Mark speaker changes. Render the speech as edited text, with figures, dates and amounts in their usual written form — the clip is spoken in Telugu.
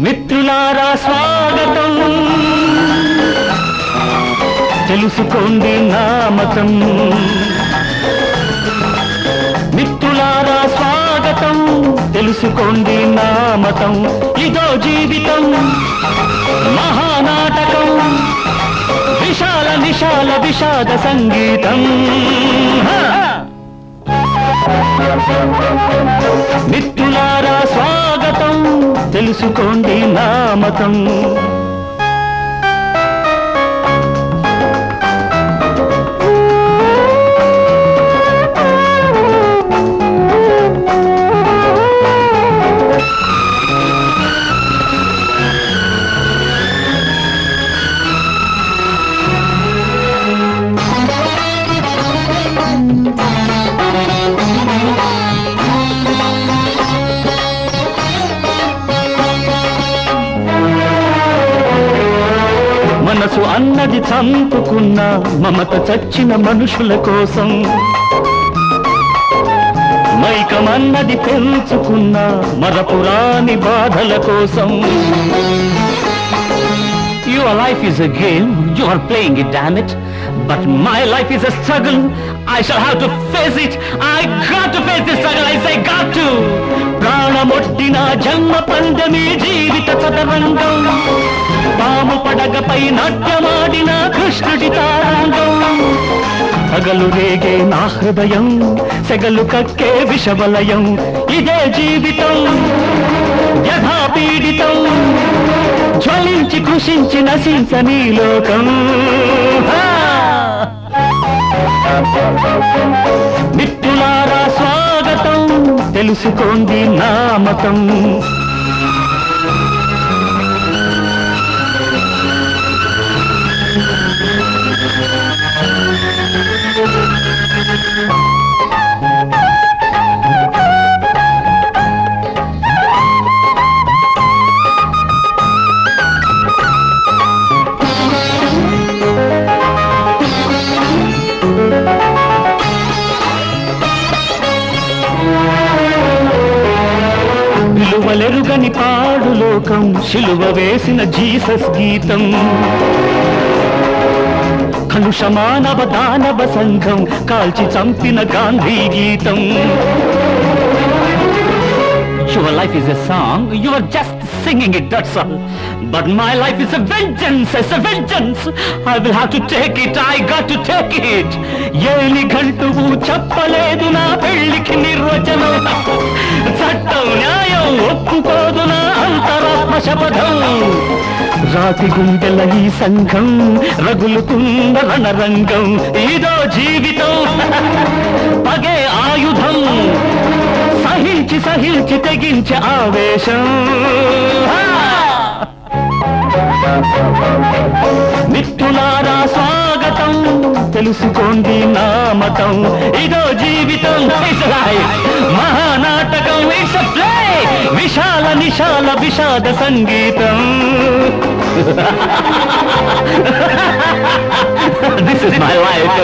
Speaker 1: మిత్రులారా స్వాగతం, తెలుసుకోండి నా మతం. మిత్రులారా స్వాగతం, తెలుసుకోండి నా మతం. ఇదో జీవితం మహానాటకం, విశాల నిశాల విషాద సంగీతం. మిత్రులారా స్వాగతం, తెలుసుకోండి నా మతం. మనసు అన్నది చంపుకున్న మమత చచ్చిన మనుషుల కోసం, మైకమన్నది పెంచుకున్న మరపురాని బాధల కోసం. Your life is a game, you are playing it, damn it. But my life is a struggle, I shall have to face it. I got to face this struggle, I say got to. ప్రాణమొట్టిన జన్మ పందమి జీవిత చదరంగం, పాము పడగపై నాట్యమాడిన కృష్ణుడి తారంగం. పగలు రేగే నా హృదయం, సెగలు కక్కే విషవలయం. ఇదే జీవితం యథాపీడితం, జ్వలించి కృషించి నశించని లోకం. మిత్రులారా స్వాగతం, తెలుసుకోండి నా మతం. విలువలెరుగని పాడు లోకం, శిలువ వేసిన జీసస్ గీతం. కలుష మానవ దానవ సంఘం, కాల్చి చంపిన గాంధీ గీతం. Your life is a song, you are just singing it, that's all. But my life is a vengeance, it's a vengeance. I will have to take it, I got to take it. ఏలి గంటువు చెప్పలేదు నా పెళ్లికి నిర్వచనం. చట్టం న్యాయం ఒప్పుకోదు నా అంతరాత్మ శపథం. రాతి గుండెల ఈ సంఘం, రగులుతున్న రణరంగం. ఇదో జీవితం పగే ఆయుధం, సహించి సహించి తెగించే ఆవేశం. మిత్రులారా స్వాగతం, తెలుసుకోండి నా మతం. ఇదో జీవితం మహానాటకం, ఇట్స్ ఎ ప్లే, విశాల నిశాల విషాద సంగీతం. This is my life.